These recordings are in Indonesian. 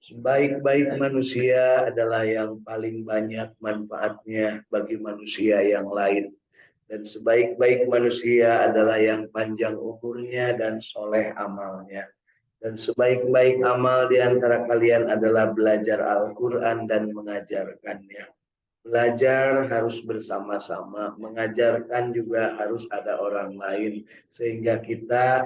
Sebaik-baik manusia adalah yang paling banyak manfaatnya bagi manusia yang lain. Dan sebaik-baik manusia adalah yang panjang umurnya dan soleh amalnya. Dan sebaik-baik amal di antara kalian adalah belajar Al-Quran dan mengajarkannya. Belajar harus bersama-sama, mengajarkan juga harus ada orang lain. Sehingga kita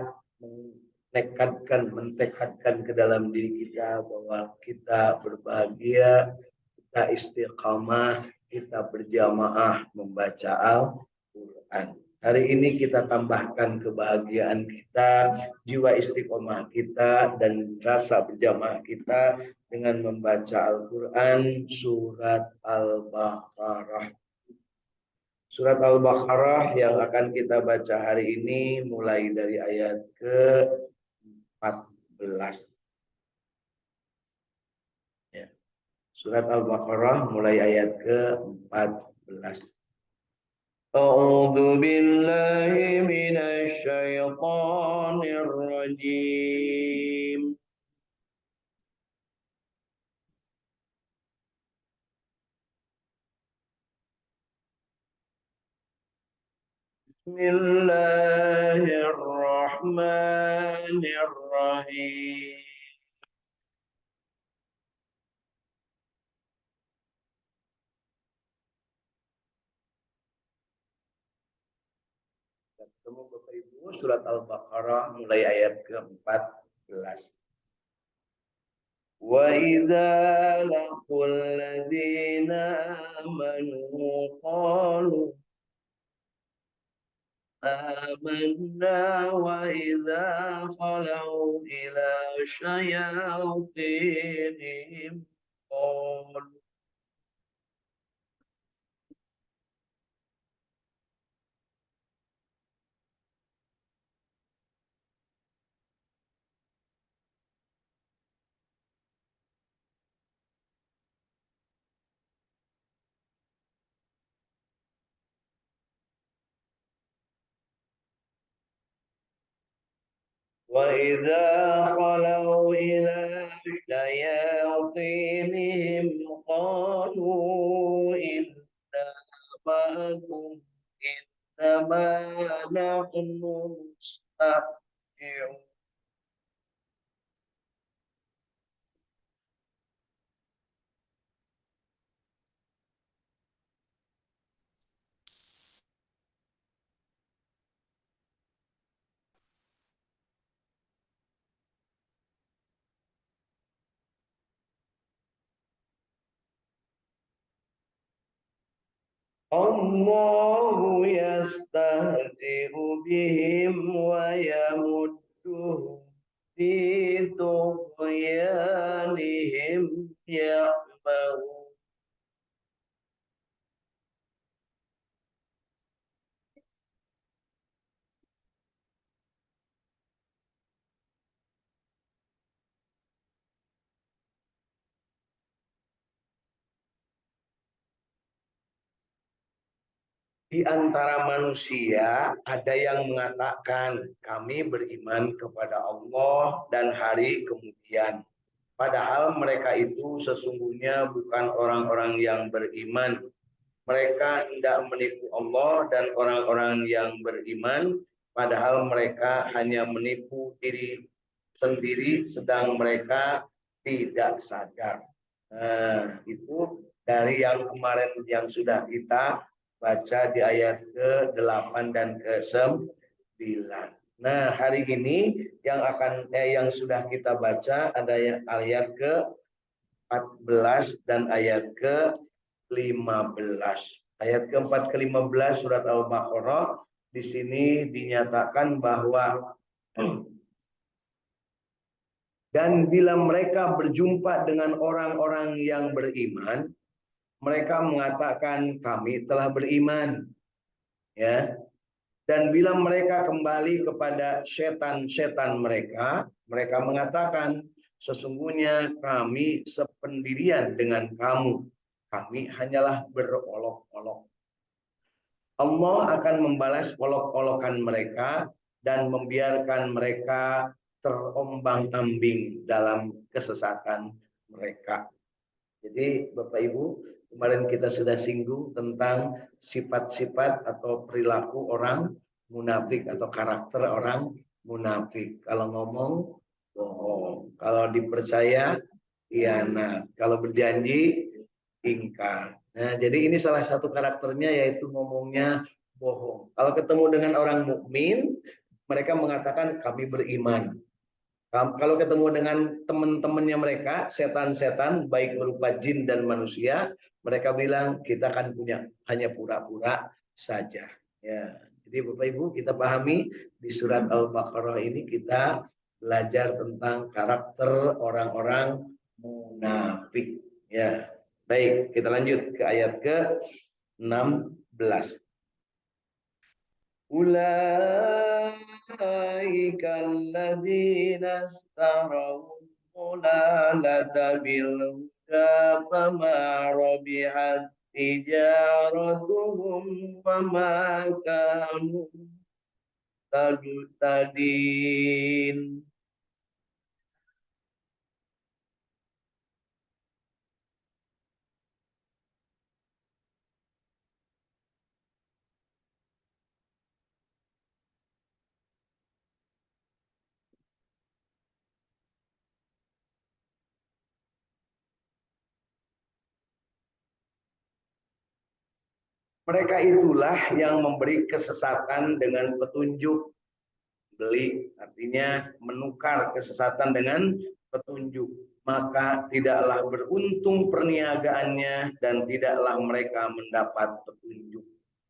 mentekadkan ke dalam diri kita bahwa kita berbahagia, kita istiqamah, kita berjamaah membaca Al-Quran. Hari ini kita tambahkan kebahagiaan kita, jiwa istiqomah kita, dan rasa berjamaah kita dengan membaca Al-Quran surat Al-Baqarah. Surat Al-Baqarah yang akan kita baca hari ini mulai dari ayat ke-14. Ya. Surat Al-Baqarah mulai ayat ke-14. A'udzu billahi minasy syaithanir rajim. Bismillahirrahmanirrahim. Ketemu Bapak Ibu surat Al-Baqarah mulai ayat ke-14. Wa idza laqul ladzina amanu qalu amanna wa idza khalau ila syayatinihim qalu وَإِذَا خَلَوْا إِلَى شَيَاطِينِهِمْ قَالُوا إِنَّا مَعَكُمْ إِنَّمَا نَحْنُ مُسْتَهْزِئُونَ. Allahu yastahzi'u bihim wa yamudduhum fi tughyanihim ya'mahun. Di antara manusia ada yang mengatakan kami beriman kepada Allah dan hari kemudian. Padahal mereka itu sesungguhnya bukan orang-orang yang beriman. Mereka tidak menipu Allah dan orang-orang yang beriman. Padahal mereka hanya menipu diri sendiri sedang mereka tidak sadar. Nah, itu dari yang kemarin yang sudah kita baca di ayat ke-8 dan ke-9. Nah, hari ini yang sudah kita baca ada ayat ke-14 dan ayat ke-15. Ayat ke-4 ke-15 surat Al-Baqarah di sini dinyatakan bahwa dan bila mereka berjumpa dengan orang-orang yang beriman, mereka mengatakan kami telah beriman. Ya. Dan bila mereka kembali kepada setan-setan mereka, mereka mengatakan sesungguhnya kami sependirian dengan kamu. Kami hanyalah berolok-olok. Allah akan membalas olok-olokan mereka dan membiarkan mereka terombang-ambing dalam kesesatan mereka. Jadi Bapak Ibu, kemarin kita sudah singgung tentang sifat-sifat atau perilaku orang munafik atau karakter orang munafik. Kalau ngomong bohong, kalau dipercaya khianat, kalau berjanji ingkar. Nah, jadi ini salah satu karakternya yaitu ngomongnya bohong. Kalau ketemu dengan orang mukmin, mereka mengatakan kami beriman. Kalau ketemu dengan teman-temannya mereka, setan-setan, baik berupa jin dan manusia, mereka bilang kita kan punya hanya pura-pura saja. Ya, jadi Bapak Ibu kita pahami di surat Al-Baqarah ini kita belajar tentang karakter orang-orang munafik. Ya, baik kita lanjut ke ayat ke-16. أولئك الذين اشتروا الضلالة بالهدى فما ربحت تجارتهم وما كانوا مهتدين. Mereka itulah yang memberi kesesatan dengan petunjuk. Beli artinya menukar kesesatan dengan petunjuk. Maka tidaklah beruntung perniagaannya dan tidaklah mereka mendapat petunjuk.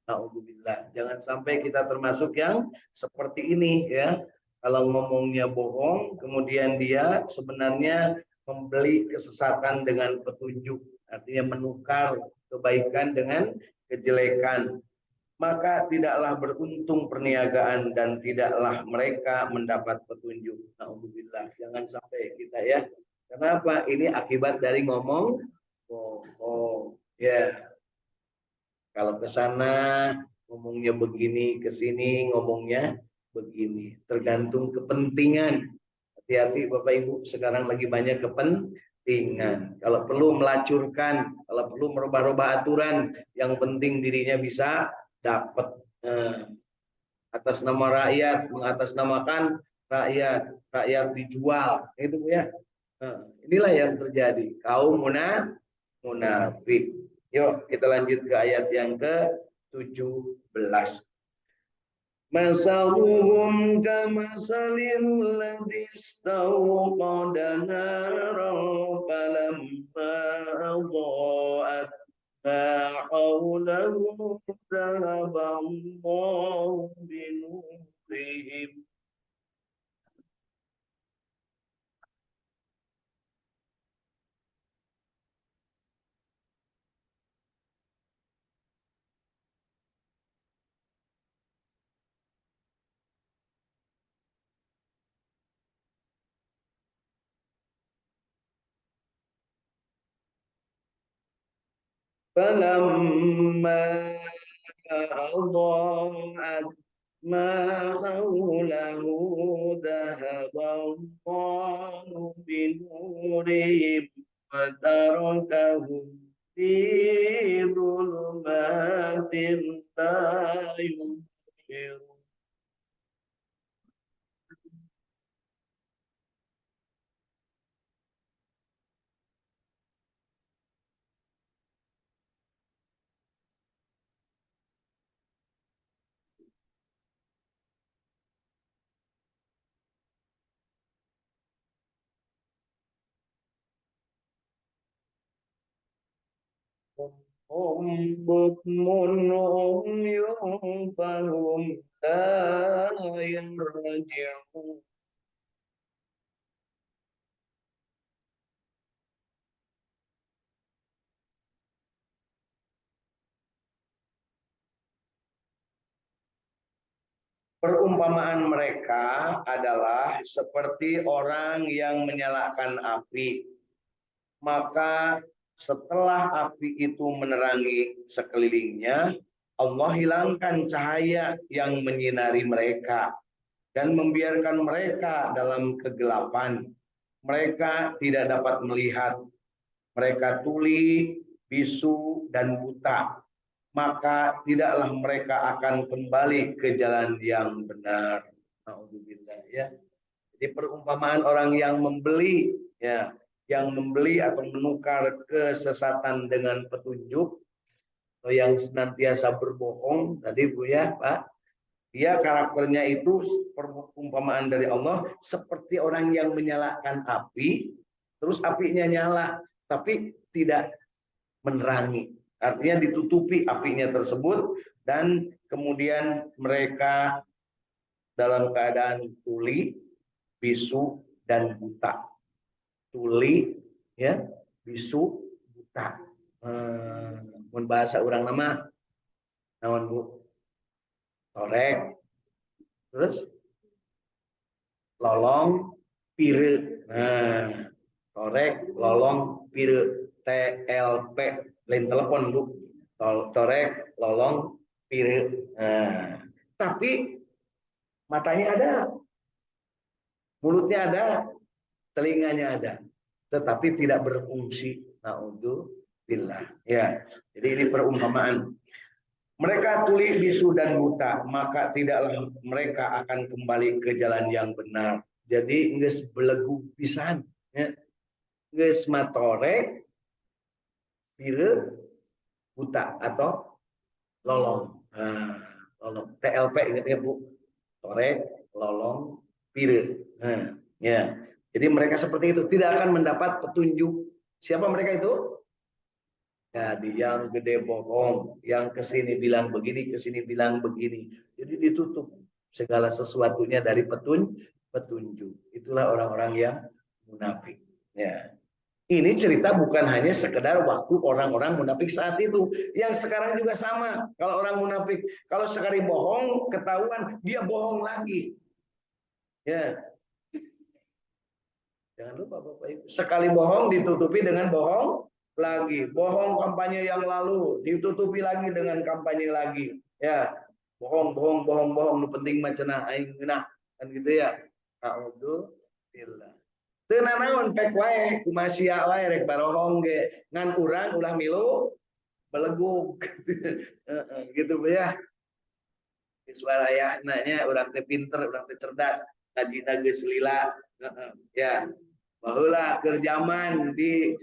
Alhamdulillah. Jangan sampai kita termasuk yang seperti ini ya. Kalau ngomongnya bohong, kemudian dia sebenarnya membeli kesesatan dengan petunjuk. Artinya menukar kebaikan dengan kejelekan, maka tidaklah beruntung perniagaan dan tidaklah mereka mendapat petunjuk. Alhamdulillah, jangan sampai kita ya. Kenapa? Ini akibat dari ngomong bohong. Ya, kalau ke sana ngomongnya begini, ke sini ngomongnya begini. Tergantung kepentingan. Hati-hati Bapak Ibu, sekarang lagi banyak kepentingan. Kalau perlu melacurkan, kalau perlu merubah-rubah aturan, yang penting dirinya bisa dapat atas nama rakyat, mengatasnamakan rakyat, rakyat dijual, itu ya. Inilah yang terjadi. Kaum munafik. Yuk kita lanjut ke ayat yang ke-17. Masaluhum kamasalil ladzi istawqada naran falamma adha'at ma hawlahu dhahaba Allahu binurihim. Falamma adha'at ma hawlahu dhahaba Allahu binurihim wa tarakahum fi dhulumatin la yubsirun. Bukmun umyun fahum la yarji'un. Perumpamaan mereka adalah seperti orang yang menyalakan api. Maka setelah api itu menerangi sekelilingnya, Allah hilangkan cahaya yang menyinari mereka. dan membiarkan mereka dalam kegelapan. Mereka tidak dapat melihat, mereka tuli, bisu, dan buta. Maka tidaklah mereka akan kembali ke jalan yang benar. Alhamdulillah ya. Jadi perumpamaan orang yang membeli ya, yang membeli atau menukar kesesatan dengan petunjuk, atau yang senantiasa berbohong tadi Bu ya, Pak. Dia karakternya itu perumpamaan dari Allah seperti orang yang menyalakan api, terus apinya nyala, tapi tidak menerangi. Artinya ditutupi apinya tersebut dan kemudian mereka dalam keadaan tuli, bisu, dan buta. Tuli, ya, bisu, buta. Mun bahasa orang nama, naon Bu? Torek, terus lolong, pire. Nah, torek, lolong, pire. TLP, lain telepon Bu. Torek, lolong, pire. Nah, tapi matanya ada, mulutnya ada, telinganya ada, tetapi tidak berfungsi. Naudzubillah. Ya, jadi ini perumpamaan. Mereka tuli, bisu, dan buta, maka tidaklah mereka akan kembali ke jalan yang benar. Jadi geus belegu pisan, ya. Geus matorek, pire, buta atau lolong. Nah, lolong. TLP ingat-ingat Bu. Torek, lolong, pire. Nah, ya. Jadi mereka seperti itu, tidak akan mendapat petunjuk. Siapa mereka itu? Jadi yang gede bohong, yang kesini bilang begini, kesini bilang begini. Jadi ditutup segala sesuatunya dari petunjuk. Itulah orang-orang yang munafik. Ya. Ini cerita bukan hanya sekedar waktu orang-orang munafik saat itu. Yang sekarang juga sama. Kalau orang munafik, kalau sekali bohong, ketahuan, dia bohong lagi. Ya, jangan lupa Bapak Ibu. Sekali bohong ditutupi dengan bohong lagi. Bohong kampanye yang lalu ditutupi lagi dengan kampanye lagi. Ya, bohong, bohong, bohong, bohong. Nu penting mah cenah aing geunah kan gitu ya. Alhamdulillah. Teu nanaon pek wae kumaha sia wae rek barohong ge ngan urang ulah milu belegug. Gitu ya. Suara ya nanya orang teh pinter, orang teh cerdas, ngajina geus lila. Ya. Baheula keur zaman di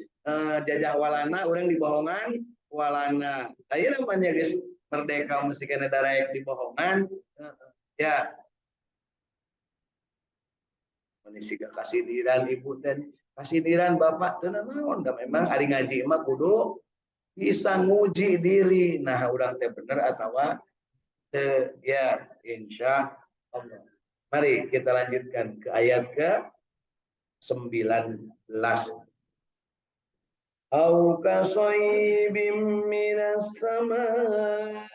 jajah walana orang dibohongan walana. Aya namanya geus merdeka mesti kana daraek dibohongan. Ya, manusia kasih diran ibu dan kasih diran bapak teu naon da memang ari ngaji mah kudu bisa nguji diri. Nah, urang teh bener atawa teu ya insya Allah. Mari kita lanjutkan ke ayat ke 19. Au kasaybim minas samai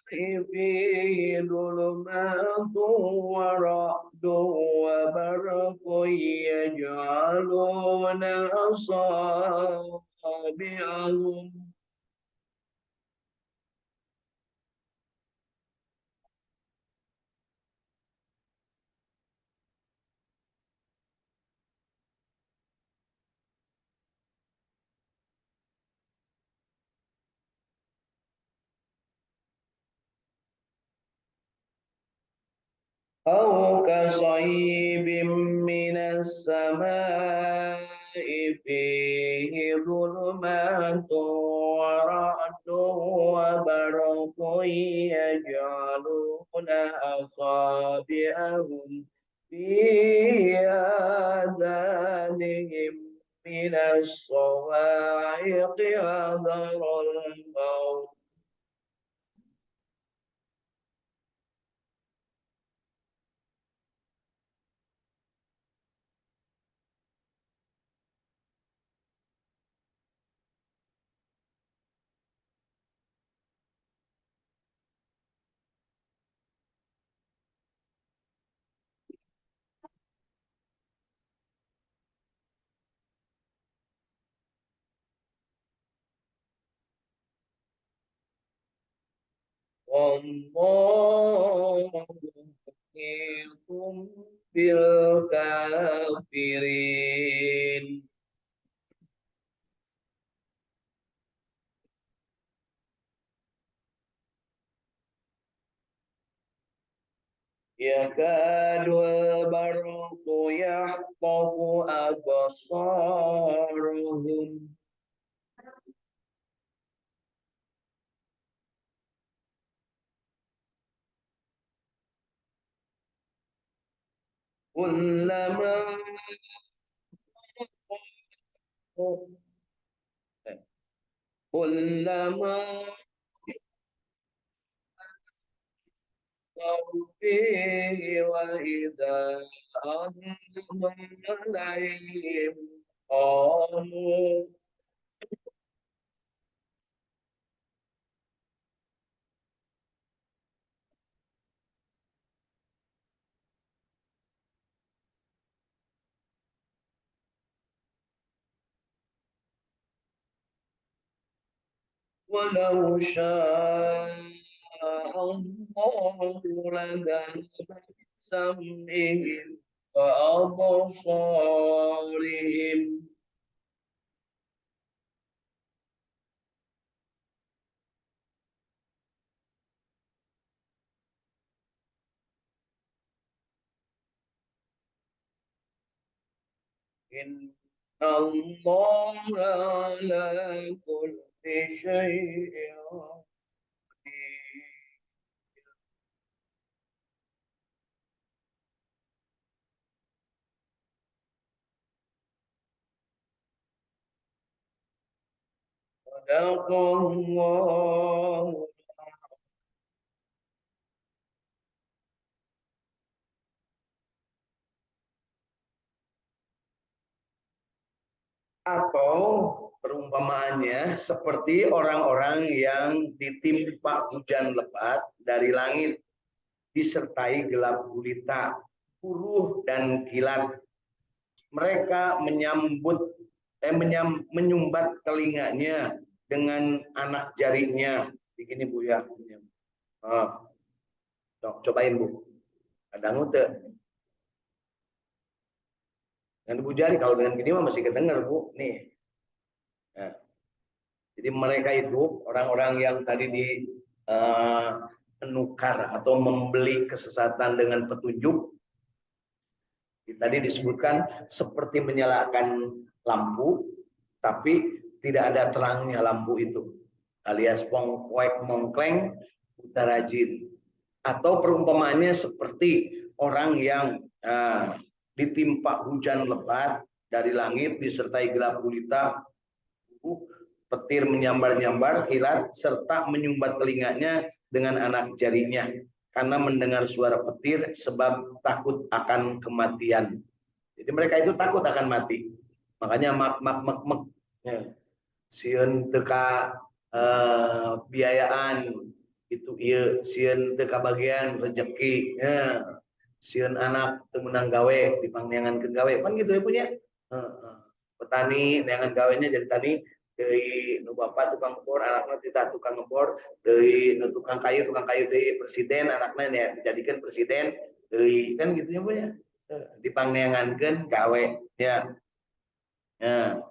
fihi dhulumatun wa ra'dun wa barqun yaj'aluna asabi'ahum أو كصيب من السماء فيه ظلمات ورعد وبرق يجعلون أصابعهم في آذانهم من الصواعق حذر الموت. والله muhitum bil kafirin. Yakadul barqu yahtafu absaruhum. Kullama kullama fihi wa idza anzalna alaihim qamu walau syaa Allah ladahaba sam'ihim wa absarihim. Inna Allah ala kulli syai'in qadir. Sadaqallahu. Atau perumpamaannya seperti orang-orang yang ditimpa hujan lebat dari langit disertai gelap gulita, buruh dan kilat. Mereka menyumbat telinganya dengan anak jarinya. Begini Bu ya. Oh, cobain Bu. Ada ngute. Dengan Bu jari kalau dengan gini mah masih kedengar Bu. Nih. Nah, jadi mereka itu orang-orang yang tadi menukar atau membeli kesesatan dengan petunjuk. Tadi disebutkan seperti menyalakan lampu, tapi tidak ada terangnya lampu itu, alias pongkoek mongkleng utara jin. Atau perumpamaannya seperti orang yang ditimpa hujan lebat dari langit disertai gelap gulita, petir menyambar-nyambar, kilat, serta menyumbat telinganya dengan anak jarinya karena mendengar suara petir sebab takut akan kematian. Jadi mereka itu takut akan mati. Makanya mak. Ya. Sieun teka biayaan itu iya, sieun teka bagian rezeki. Ya. Sieun anak teu meunang gawe dipangneangankeun gawe. Kan gitu ya punya. Petani neangan gawenya jadi tani dari nu bapak tukang ngebor, anaknya tidak tukang ngebor, dari nu tukang kayu dari presiden, anaknya ya dijadikan presiden, dari kan gitu ya Bu ya. Dipangneangankeun gawe ya. Ya.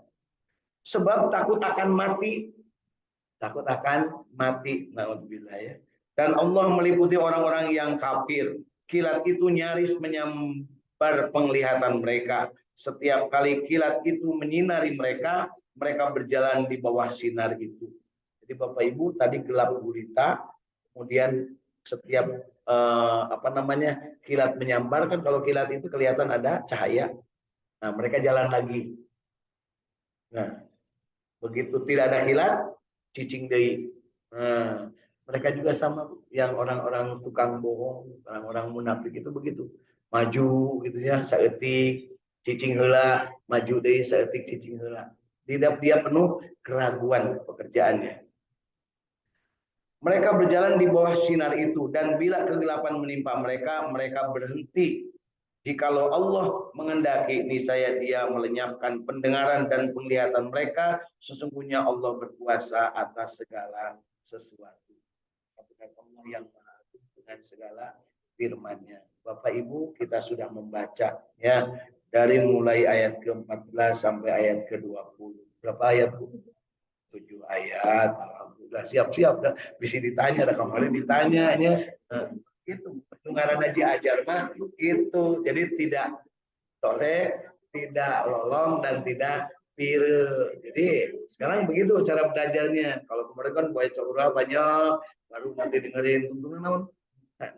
Sebab takut akan mati, naudzubillah ya. Dan Allah meliputi orang-orang yang kafir. Kilat itu nyaris menyambar penglihatan mereka. Setiap kali kilat itu menyinari mereka, mereka berjalan di bawah sinar itu. Jadi Bapak Ibu tadi gelap gulita, kemudian setiap kilat menyambar kan, kalau kilat itu kelihatan ada cahaya. Nah, mereka jalan lagi. Nah, begitu tidak ada kilat, cicing deui. Nah, mereka juga sama yang orang-orang tukang bohong, orang-orang munafik itu begitu. Maju gitu ya, saeutik cicing heula, maju deui saeutik cicing heula. Dia penuh keraguan pekerjaannya. Mereka berjalan di bawah sinar itu, dan bila kegelapan menimpa mereka, mereka berhenti. Jikalau Allah mengendaki, niscaya Dia melenyapkan pendengaran dan penglihatan mereka. Sesungguhnya Allah berkuasa atas segala sesuatu. Allah yang maha dengan segala firman-Nya. Bapak Ibu kita sudah membaca ya dari mulai ayat ke-14 sampai ayat ke-20. Berapa ayat Bu? 7 ayat. Alhamdulillah siap-siap dah. Bisa ditanya, ada kemarin ditanyanya. Itu ngaran Haji Ajar mah itu. Jadi tidak sore, tidak lolong dan tidak pire. Jadi sekarang begitu cara belajarnya. Kalau kemarin kan baca banyak, baru nanti dengerin tuntunan naon.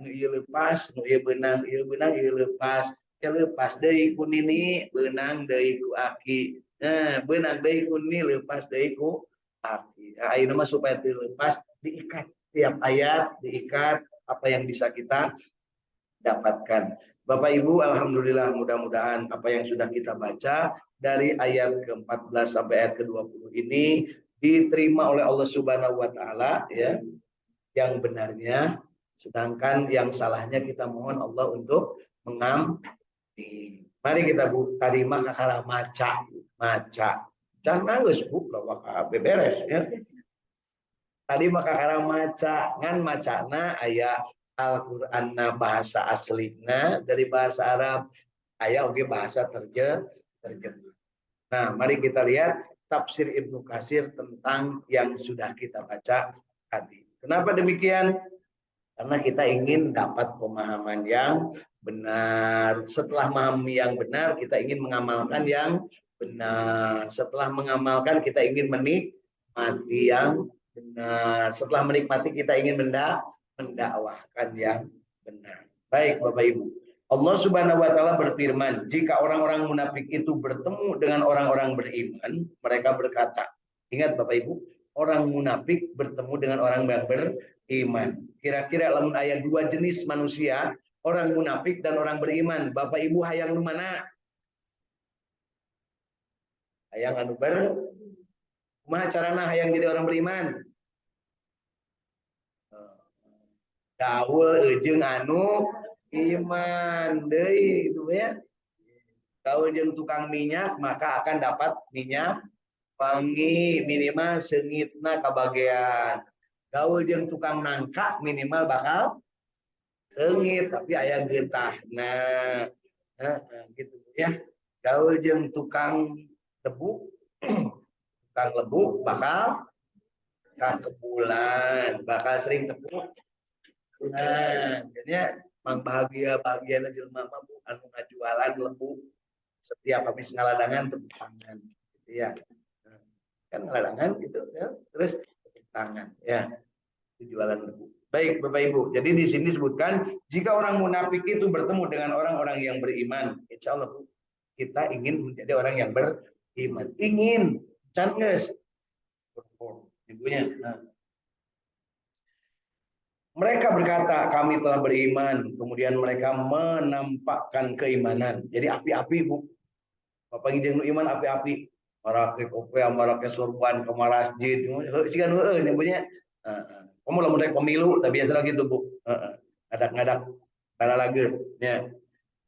Nu ieu lepas, nu ieu benang, ieu lepas. Ya lepas deui ku nini, benang deui ku aki. Nah, benang deui ku nini, lepas deui ku aki. Nah, ayeuna mah supaya teu lepas diikat tiap ayat, diikat apa yang bisa kita dapatkan. Bapak Ibu, alhamdulillah mudah-mudahan apa yang sudah kita baca dari ayat ke-14 sampai ayat ke-20 ini diterima oleh Allah Subhanahu wa taala ya, yang benarnya, sedangkan yang salahnya kita mohon Allah untuk mengampuni. Mari kita terima kakara maca, jangan nangis Bu, kalau beberes ya. Tadi maka kakara maca, ngan macana aya Al-Qur'an bahasa aslina dari bahasa Arab, aya oge bahasa terjemah. Nah, mari kita lihat tafsir Ibnu Katsir tentang yang sudah kita baca tadi. Kenapa demikian? Karena kita ingin dapat pemahaman yang benar. Setelah memahami yang benar, kita ingin mengamalkan yang benar. Setelah mengamalkan, kita ingin menikmati yang benar. Setelah menikmati, kita ingin mendakwahkan yang benar. Baik, Bapak Ibu. Allah Subhanahu wa taala berfirman, jika orang-orang munafik itu bertemu dengan orang-orang beriman, mereka berkata, ingat Bapak Ibu, orang munafik bertemu dengan orang yang beriman. Kira-kira lamun ayat dua jenis manusia, orang munafik dan orang beriman. Bapak Ibu hayang nu mana? Hayang anu kumaha carana hayang jadi orang beriman? Gaul jeung anu iman deui itu ya. Gaul jeung tukang minyak maka akan dapat minyak wangi, minimal seungitna kabagean. Gaul jeung tukang nangka minimal bakal seungit tapi aya getahna. Gitu ya. Gaul jeung tukang tebu tukang lebu bakal kebulan, bakal sering tebu. Nah, jadinya mang bahagia jelema mah anu ngajualan lebu setiap habis ngaladangan tepuk tangan gitu ya. Kan ngaladangan gitu ya. Terus tepuk tangan ya. Jualan lebu. Baik Bapak Ibu. Jadi di sini disebutkan jika orang munafik itu bertemu dengan orang-orang yang beriman, insya Allah Bu, kita ingin menjadi orang yang beriman. Ingin, canges. Ibunya. Nah. Mereka berkata, kami telah beriman. Kemudian mereka menampakkan keimanan. Jadi api-api Bu. Bapak ingin iman api-api. Marake kopi, marake sorban, ke masjid. Sikan nyebutnya. Kamu lah mulai pemilu, tapi biasa gitu Bu. Ngadak-ngadak kala lagi. Ya.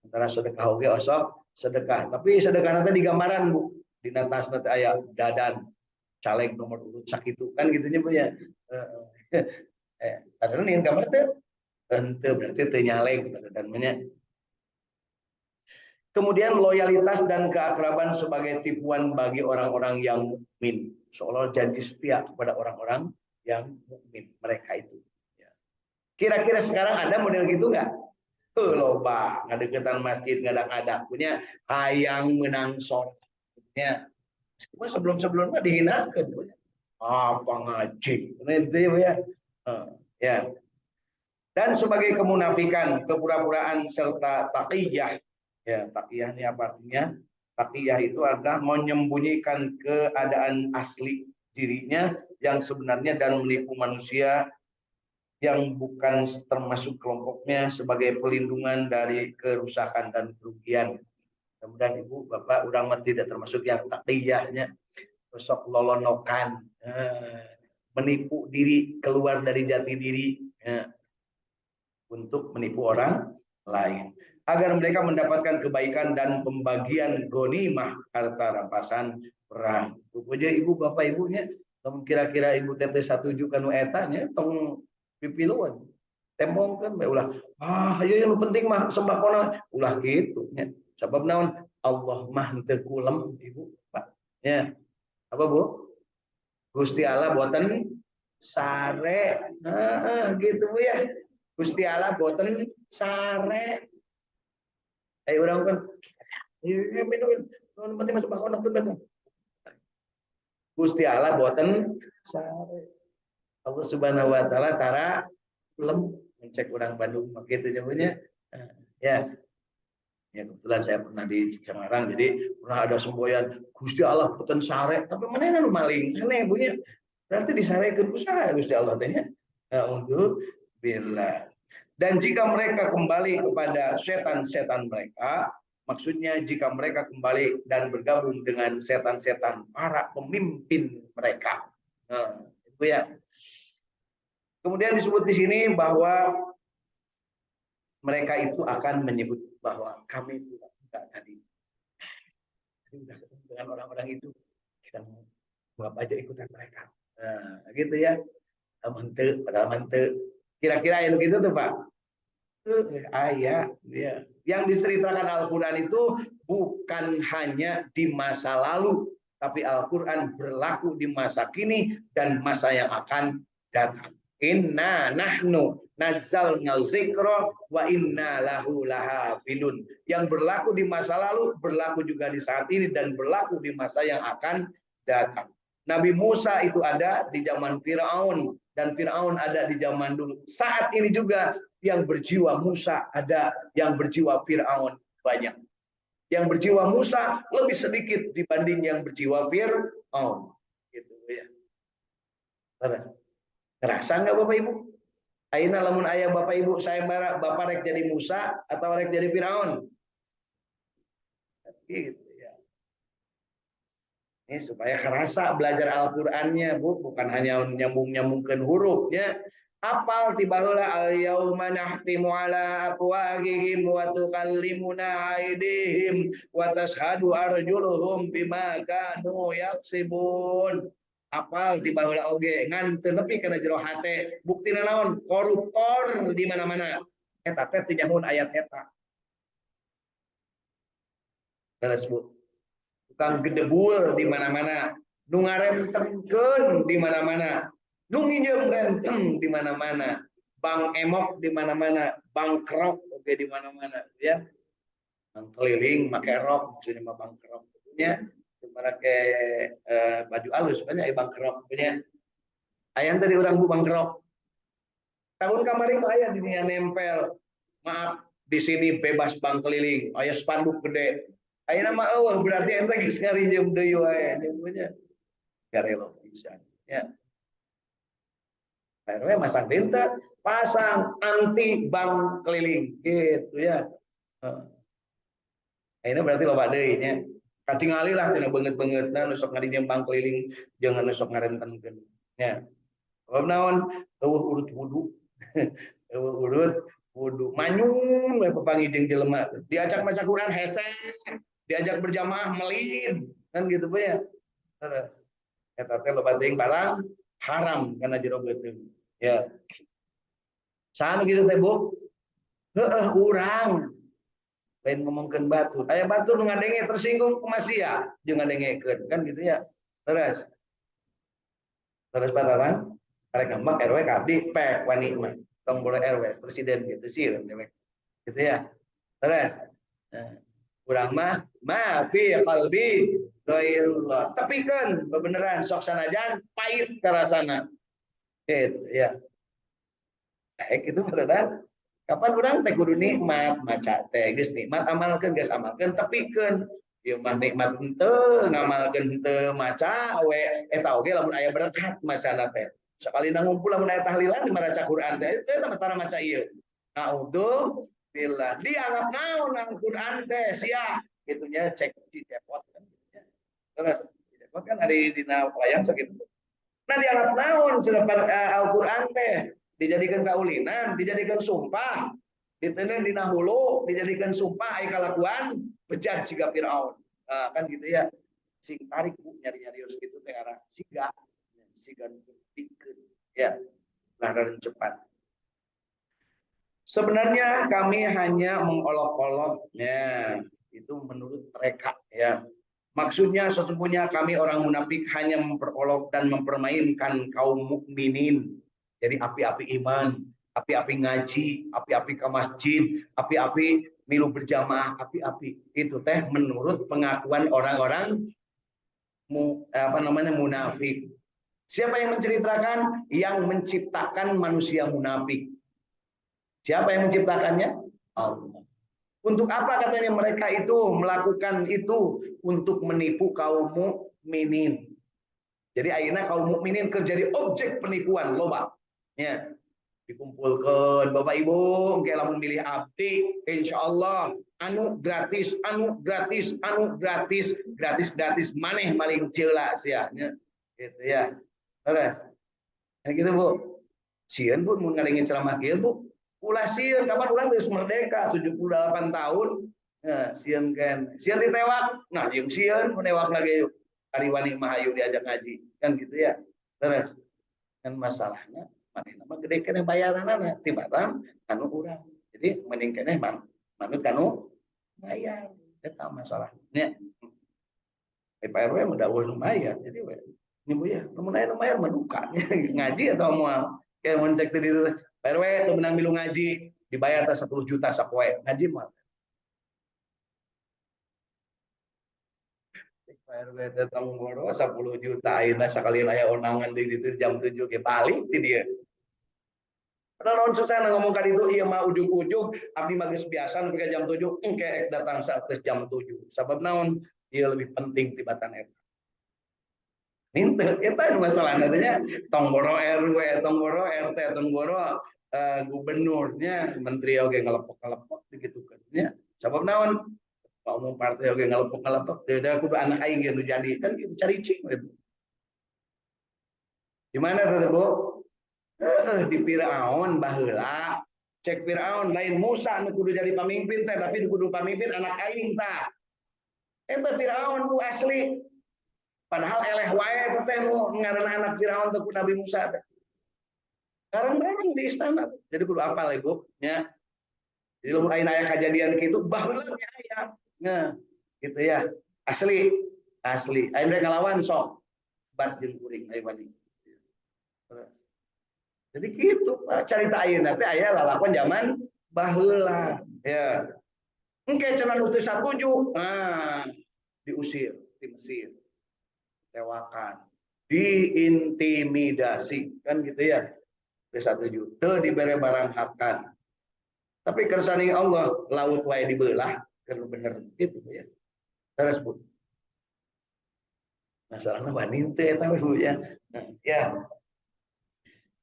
Antara sedekah oke osok sedekah. Tapi sedekah nanti digambaran Bu. Di atas nanti ayat dadan. Caleg nomor urut sakitu kan gitunya Bu ya. Padahal ini gambar teh tentu berarti ternyaleng dan banyak. Kemudian loyalitas dan keakraban sebagai tipuan bagi orang-orang yang mukmin, seolah janji setia kepada orang-orang yang mukmin mereka itu. Kira-kira sekarang ada model gitu nggak? Loba ngadeketan masjid ngadak-ngadak punya hayang menang sholatnya. Sebelum-sebelumnya dihinakan punya. Apa ngaji? Itu ya. Ya. Dan sebagai kemunafikan, kepura-puraan serta taqiyah. Ya, taqiyah ini apa artinya? Taqiyah itu adalah menyembunyikan keadaan asli dirinya yang sebenarnya dan menipu manusia yang bukan termasuk kelompoknya sebagai pelindungan dari kerusakan dan kerugian. Kemudian Ibu, Bapak, urang tidak termasuk yang taqiyahnya, sok lolonokan. Menipu diri keluar dari jati diri ya, untuk menipu orang lain agar mereka mendapatkan kebaikan dan pembagian ghanimah harta rampasan perang. Pokoknya Ibu Bapak Ibunya kira-kira Ibu teteh satuju kanu etanya tong pipiluan temongkeun bae ulah ayo yang penting mah sembakona ulah gitu nya sabab naon Allah mah teu kulem Ibu Pak ya apa Bu Gusti Allah boten sare gitu Bu ya Gusti Allah boten sare ayo urang kan minum penting masuk bakon betul Gusti Allah boten sare Allah Subhanahu wa taala tara lem ngecek orang Bandung begitu nyebutnya ya ya kebetulan saya pernah di Semarang jadi pernah ada semboyan Gusti Allah boten sare tapi mana kan maling aneh bunyi berarti disarekeun usaha Gusti Allah tanya untuk bila dan jika mereka kembali kepada setan-setan mereka maksudnya jika mereka kembali dan bergabung dengan setan-setan para pemimpin mereka itu ya kemudian disebut di sini bahwa mereka itu akan menyebut bahwa kami tidak tadi sudah ketemu dengan orang-orang itu kita mau apa aja ikutan mereka gitu ya padahal kira-kira itu gitu tuh Pak ayat ya yang diceritakan Al-Quran itu bukan hanya di masa lalu tapi Al-Quran berlaku di masa kini dan masa yang akan datang inna nahnu nazzalna dzikra wa inna lahu lahafidun yang berlaku di masa lalu berlaku juga di saat ini dan berlaku di masa yang akan datang Nabi Musa itu ada di zaman Firaun dan Firaun ada di zaman dulu saat ini juga yang berjiwa Musa ada, yang berjiwa Fir'aun banyak. Yang berjiwa Musa lebih sedikit dibanding yang berjiwa Fir'aun. Gitu ya. Ngerasa nggak Bapak Ibu? Aina lamun ayah Bapak Ibu saya Bapak rek jadi Musa atau rek jadi Fir'aun? Gitu ya. Ini supaya kerasa belajar Al-Qur'annya, Bu, bukan hanya nyambung-nyambungkan hurufnya. Apal tiba heula al-yauma nahtimu ala afwahihim wa tukallimuna aydihim wa tashhadu arjuluhum bima kanu yaksibun. Apal tiba heula oge ngan teu nepi kana jero hate buktina naon koruptor di mana-mana eta teh teu nyamun ayat eta. Beres Bu. Tukang gedebul di mana-mana, nu ngaremtengkeun di mana-mana. Nu nginjem renteng di mana-mana, bang emok di mana-mana, bang kerok oke di mana-mana, ya. Bang keliling pakai rok, maksudnya mah bang kerok, punya, pakai baju halus banyak bang kerok, punya. Ayam tadi orang bu bang kerok. Tahun kemarin ayah di dunia nempel, maaf di sini bebas bang keliling, ayah spanduk gede. Ayah nama Allah berarti ente geus ngarinjem deui wae, punya. Garelo bisa, ya. RW masang dinten, pasang anti bank keliling, gitu ya. Ini berarti loba deui nya. Katingali lah tina beungeut-beungeutna nu sok ngarinjem bank keliling jeung nu sok ngarentenkeun. Ya. Sebab naon? Eueuh urut wudu. Eueuh urut wudu. Manyun we papangijing jelema. Diajak maca Quran hese, diajak berjamaah melin, kan gitu Pak ya. Terus eta teh loba teuing barang haram kana jero beuteung. Ya. Saan gitu teh Bu? Heeh urang. Lain ngomongkeun batur. Aya batur nu ngadenge tersinggung ku masia jeung ngadengekeun kan gitu ya. Terus Pataran karek ngambek RW kabdi pek wani mah. Tong boleh RW presiden gitu sih gitu ya. Terus urang mah ma fi qalbi ghairullah. Tepikeun bebeneran sok sanajan pahit karasana. Gitu ya. Gitu beneran kapan orang teh kudu nikmat maca teh geus nikmat amalkeun geus amalkeun tepikeun ieu mah nikmat henteu ngamalkeun henteu maca we eta oge lamun aya berkat macana teh sakali ngumpul lamun aya tahlilan di maca Quran teh eta tara maca ieu naudzu billah dianggap naon Al-Qur'an teh sia kitunya cek di depot kan terus di depot kan ada dina wayang sakitu nah dianggap naon cenah Al-Qur'an teh dijadikan kaulinan, dijadikan sumpah, ditenen dina hulu, dijadikan sumpah ai kalakuan bejat siga Firaun. Nah, kan gitu ya. Sing tarik Bu nyari-nyari gitu teh arah siga dikeun ya. Nah, cepat. Sebenarnya kami hanya mengolok-oloknya, itu menurut mereka ya. Maksudnya sesungguhnya kami orang munafik hanya memperolok dan mempermainkan kaum mukminin. Jadi api-api iman, api-api ngaji, api-api ke masjid, api-api milu berjamaah, api-api. Itu teh menurut pengakuan orang-orang munafik. Siapa yang menceritakan? Yang menciptakan manusia munafik. Siapa yang menciptakannya? Allah. Untuk apa katanya mereka itu melakukan itu? Untuk menipu kaum mukminin. Jadi akhirnya kaum mukminin kerja di objek penipuan loba. Ya, dikumpulkan Bapak Ibu, engke lamun milih abdi, insyaallah anu gratis, anu gratis, anu gratis, gratis gratis maneh maling ceula sia nya. Gitu ya. Terus. Kan gitu Bu. Sieun Bu mun ngadengeun ceramah kieu Bu. Ulah sieun kapan ulang geus merdeka 78 tahun. Nah, sieun kan. Sieun ditewak. Nah, jeung sieun menewak lagi yuk. Ari wani mahayu diajak ngaji. Kan gitu ya. Terus kan masalahnya manehna mah gede keneh bayaranana tibatan anu urang. Jadi mending keneh manut kanu bayar. Eta masalahnya. Pak RW mah dawuh nu bayar. Jadi we ini Bu ya, namun aya nu bayar mah duka ngaji atau mau kayak mun cek tadi Pak RW teu menang milu ngaji dibayar teh 10 juta sapoe. Ngaji mah Pak RW teh tong boro 10 juta ayeuna sakali aya undangan di ditu jam 7 ge balik ti dieu. Padahal naon susah ngomong ka ditu ieu mah ujug-ujug abdi mah geus biasa nepi ka jam 7 engke ek datang saat jam 7. Sabab naon? Ieu lebih penting tibatan eta. Minta kita masalah nantinya tonggoro RW, tonggoro RT, tonggoro gubernurnya, menteri oke ngelepok begitu kan? Ya, sebab naon Pak Umum partai oke ngelepok, tidak kudu anak aing yang jadi kan gitu cari cing, gimana tuh Bu? Di Firaun baheula, cek Firaun lain Musa nu kudu jadi pemimpin teh, tapi kudu pemimpin anak aing tah. Eta Firaun Bu asli. Padahal eleh wae teh teh ngaranna anak Firaun teh ku Nabi Musa teh. Bareng-bareng di istana. Jadi kudu apal Ibu, nya. Jadi lamun aya kejadian kitu baheula nya aya. Nah, gitu ya. Asli, asli. Aya ngalawan sok. Bat jeung kuring aya wani. Jadi gitu, Pak. Carita ayeuna teh aya lalakon zaman baheula, ya. Engke cenah utus satuju. Nah, diusir di Mesir. Tewakan, diintimidasi kan gitu ya. P1 dibere barang hakan. Tapi kersani Allah laut wae dibelah kan bener itu ya. Terus Bu. Masalahnya banin teh tapi Bu ya. Nah, ya.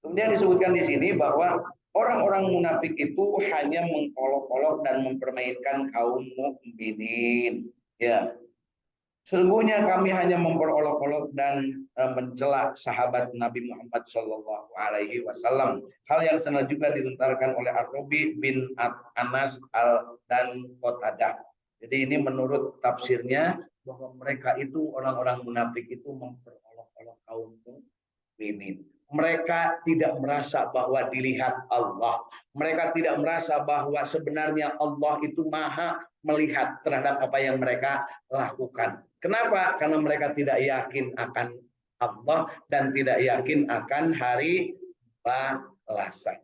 Kemudian disebutkan di sini bahwa orang-orang munafik itu hanya mengolok-olok dan mempermainkan kaum mukminin. Ya, sesungguhnya kami hanya memperolok-olok dan mencela sahabat Nabi Muhammad Shallallahu Alaihi Wasallam. Hal yang sana juga dilontarkan oleh Ar-Rabi bin Anas dan Qatadah. Jadi ini menurut tafsirnya bahwa mereka itu orang-orang munafik itu memperolok-olok kaum mukminin. Mereka tidak merasa bahwa dilihat Allah. Mereka tidak merasa bahwa sebenarnya Allah itu maha melihat terhadap apa yang mereka lakukan. Kenapa? Karena mereka tidak yakin akan Allah dan tidak yakin akan hari balasan.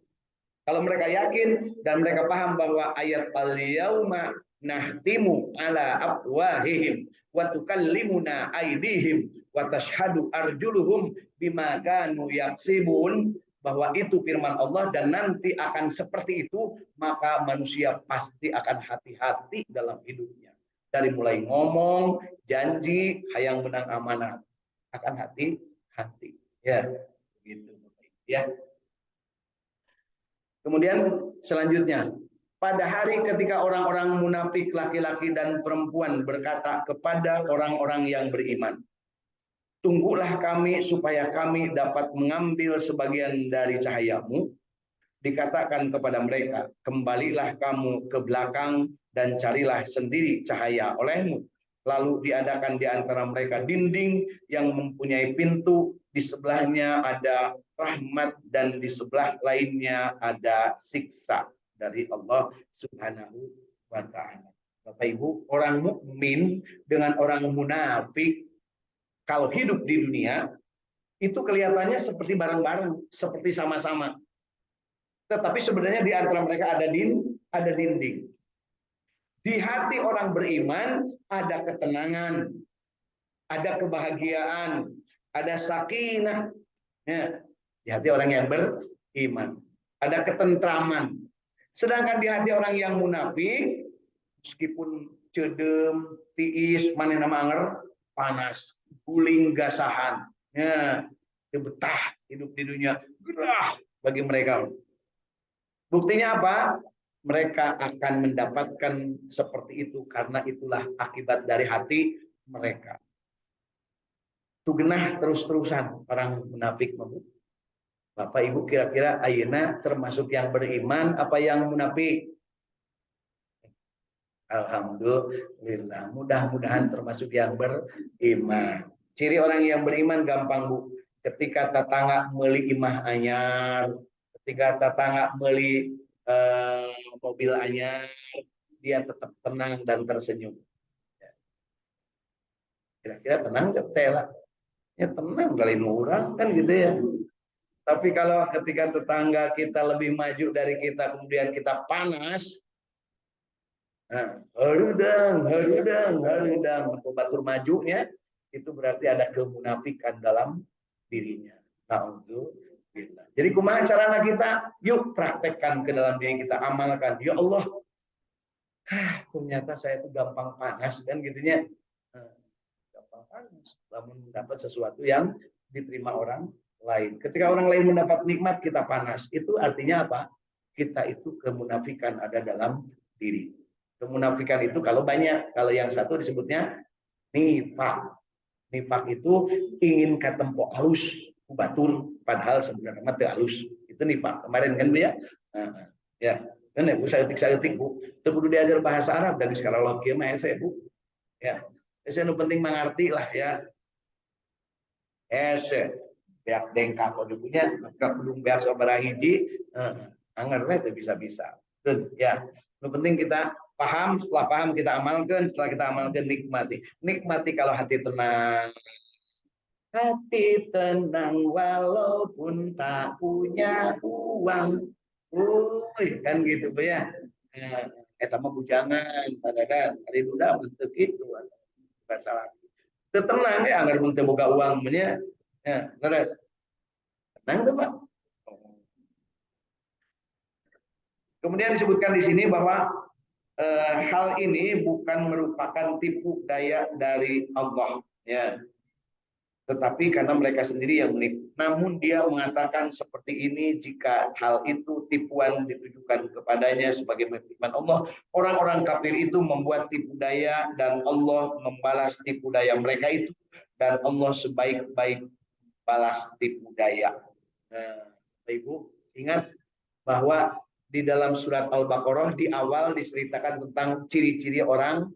Kalau mereka yakin dan mereka paham bahwa ayat al-yauma nahtimu ala afwahihim wa tukallimuna aydihim wa tashhadu arjuluhum bima kanu yaksibun, bahwa itu firman Allah dan nanti akan seperti itu, maka manusia pasti akan hati-hati dalam hidupnya. Dari mulai ngomong, janji, hayang menang amanah, akan hati-hati. Ya, begitu. Ya. Kemudian selanjutnya, pada hari ketika orang-orang munafik laki-laki dan perempuan berkata kepada orang-orang yang beriman, tunggulah kami supaya kami dapat mengambil sebagian dari cahayamu. Dikatakan kepada mereka, kembalilah kamu ke belakang dan carilah sendiri cahaya olehmu. Lalu diadakan di antara mereka dinding yang mempunyai pintu, di sebelahnya ada rahmat dan di sebelah lainnya ada siksa dari Allah Subhanahu wa taala. Bapak Ibu, orang mukmin dengan orang munafik kalau hidup di dunia itu kelihatannya seperti bareng-bareng, seperti sama-sama. Tetapi sebenarnya di antara mereka ada dinding. Di hati orang beriman ada ketenangan, ada kebahagiaan, ada sakinah. Ya, di hati orang yang beriman ada ketentraman. Sedangkan di hati orang yang munafik, meskipun cedem, tiis, mana nama anger, panas, guling gasahan, ya, betah hidup di dunia, gerah bagi mereka. Buktinya apa? Mereka akan mendapatkan seperti itu karena itulah akibat dari hati mereka. Itu genah terus-terusan orang munafik. Bapak Ibu kira-kira ayeuna termasuk yang beriman apa yang munafik? Alhamdulillah, mudah-mudahan termasuk yang beriman. Ciri orang yang beriman gampang Bu. Ketika tetangga meuli imah anyar, ketika tetangga meuli mobil anyar, dia tetap tenang dan tersenyum. Kira-kira tenang gak Tela? Ya tenang kali orang kan gitu ya. Tapi kalau ketika tetangga kita lebih maju dari kita, kemudian kita panas, harudang, batur majunya, itu berarti ada kemunafikan dalam dirinya. Alhamdulillah. Jadi kumaha carana kita? Yuk praktekkan ke dalam diri kita, amalkan. Ya Allah, ternyata saya itu gampang panas kan gitunya. Gampang panas. Namun mendapat sesuatu yang diterima orang lain. Ketika orang lain mendapat nikmat, kita panas. Itu artinya apa? Kita itu kemunafikan ada dalam diri. Kemunafikan itu kalau banyak, kalau yang satu disebutnya nifak. Nifak itu ingin ketempok halus, batur, padahal sebenarnya mati halus. Itu nifak. Kemarin kan Bu ya? Ya, kan ya Bu, saya ketik Bu. Itu perlu diajar bahasa Arab dari sekarang lagi mah Bu. Ya, saya penting mengerti lah ya. Beak dengkak kode punya, maka kudung beak sabaraha hiji, angernya itu bisa-bisa. Ya, yang penting kita paham, setelah paham kita amalkan, setelah kita amalkan nikmati. Nikmati kalau hati tenang. Hati tenang walaupun tak punya uang. Kan gitu Bu ya. Eta mah bujangan, padahal hari duda bentuk itu. Enggak salah. Tenang ya, agar mun teu boga uang nya. Ya, terus. Tenang tuh Pak. Kemudian disebutkan di sini bahwa hal ini bukan merupakan tipu daya dari Allah, ya. Tetapi karena mereka sendiri yang menipu. Namun dia mengatakan seperti ini jika hal itu tipuan ditujukan kepadanya sebagai firman Allah. Orang-orang kafir itu membuat tipu daya dan Allah membalas tipu daya mereka itu. Dan Allah sebaik-baik balas tipu daya. Nah, Ibu ingat bahwa di dalam surat Al-Baqarah di awal diceritakan tentang ciri-ciri orang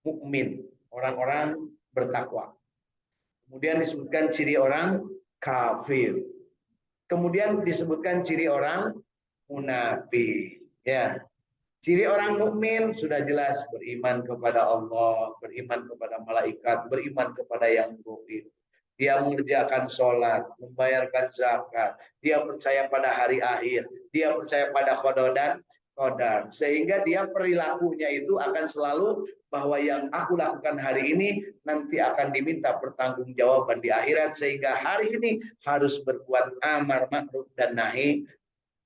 mukmin, orang-orang bertakwa. Kemudian disebutkan ciri orang kafir. Kemudian disebutkan ciri orang munafik. Ya, ciri orang mukmin sudah jelas beriman kepada Allah, beriman kepada malaikat, beriman kepada yang gaib. Dia mengerjakan sholat, membayarkan zakat, dia percaya pada hari akhir, dia percaya pada qada dan qadar. Sehingga dia perilakunya itu akan selalu bahwa yang aku lakukan hari ini nanti akan diminta pertanggungjawaban di akhirat. Sehingga hari ini harus berbuat amar ma'ruf dan nahi.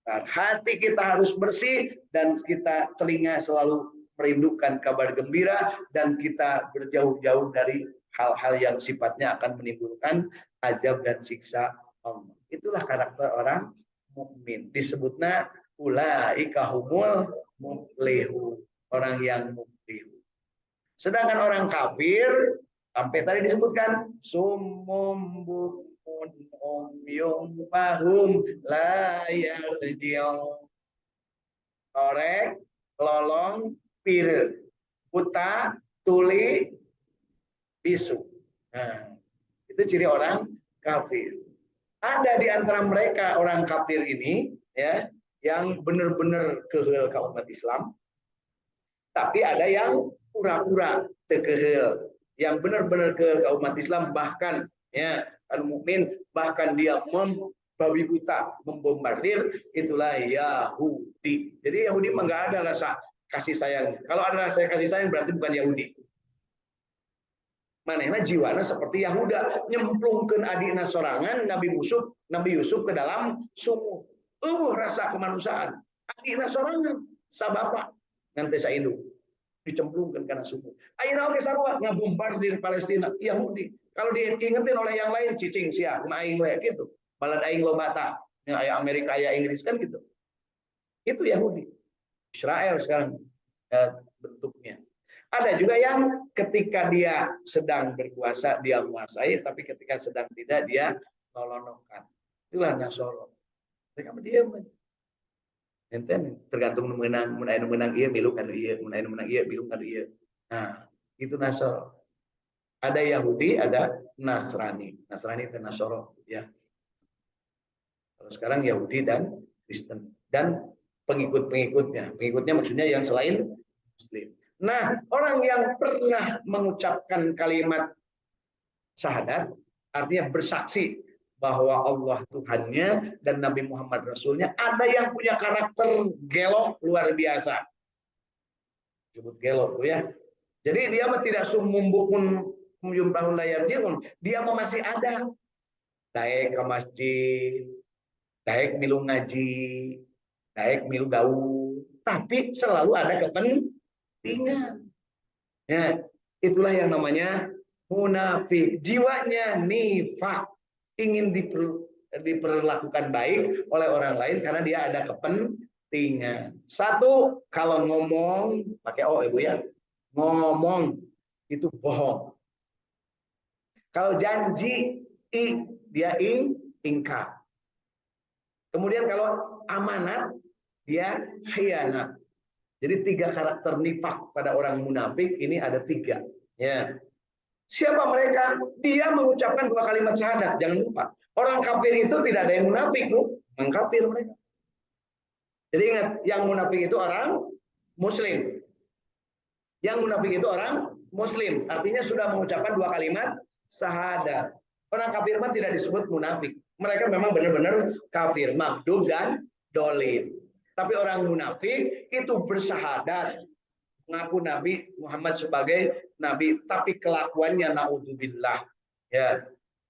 Hati kita harus bersih dan kita telinga selalu merindukan kabar gembira dan kita berjauh-jauh dari hal-hal yang sifatnya akan menimbulkan azab dan siksa Allah. Itulah karakter orang mukmin. Disebutnya ulaika humul muflihun, orang yang muflih. Sedangkan orang kafir sampai tadi disebutkan sumum bumun umyum fahum la yarji'un. Korek, lolong, pir, buta, tuli, bisu. Nah, itu ciri orang kafir. Ada di antara mereka orang kafir ini, ya, yang benar-benar kehel ke umat Islam, tapi ada yang pura-pura tekehel, yang benar-benar ke umat Islam, bahkan ya al-mukmin, bahkan dia membabi buta, membombardir, itulah Yahudi. Jadi Yahudi mah nggak ada rasa kasih sayang. Kalau ada rasa kasih sayang berarti bukan Yahudi. Manehna jiwana seperti Yahuda, nyemplungkeun adina sorangan Nabi Yusuf ke dalam sumur. Rasa kemanusiaan. Adina sorangan sabapa ngan teh saindung dicemplungkan karena sumur. Ayeuna oge sarua ngabombardir Palestina, Yahudi. Kalau diingetin oleh yang lain cicing sia, kumaha aing we gitu. Balad aing loba tah, aya Amerika aya Inggris kan gitu. Itu Yahudi. Israel sekarang bentuknya. Ada juga yang ketika dia sedang berkuasa dia menguasai, tapi ketika sedang tidak dia nolonokan. Itulah Nasoro. Mereka diam. Enten tergantung menang, menang iya milu kan iya, menang iya milu kan iya. Nah, itu Nasoro. Ada Yahudi, ada Nasrani. Nasrani itu Nasoro, ya. Kalau sekarang Yahudi dan Kristen dan pengikut-pengikutnya. Pengikutnya maksudnya yang selain Muslim. Nah, orang yang pernah mengucapkan kalimat syahadat, artinya bersaksi bahwa Allah Tuhannya dan Nabi Muhammad Rasulnya, ada yang punya karakter gelok luar biasa. Sebut gelok ya. Jadi dia tidak sumumbukun muyumpahun layar jiun, dia masih ada. Daek ke masjid, daek milu ngaji, daek milu gaul, tapi selalu ada kepentingan. Ya, itulah yang namanya munafik. Jiwanya nifak, ingin diperlakukan baik oleh orang lain karena dia ada kepentingan. Satu, kalau ngomong pakai O Ibu ya. Ngomong itu bohong. Kalau janji dia ingkar. Kemudian kalau amanat dia khianat. Jadi 3 karakter nifak pada orang munafik ini ada 3. Ya. Siapa mereka? Dia mengucapkan 2 kalimat syahadat. Jangan lupa. Orang kafir itu tidak ada yang munafik, Bu. Mengkafir mereka. Jadi ingat, yang munafik itu orang Muslim. Yang munafik itu orang Muslim. Artinya sudah mengucapkan 2 kalimat syahadat. Orang kafir mah tidak disebut munafik. Mereka memang benar-benar kafir, maghdub dan dolim. Tapi orang munafik itu bersyahadat, mengaku Nabi Muhammad sebagai Nabi, tapi kelakuannya naudzubillah. Ya,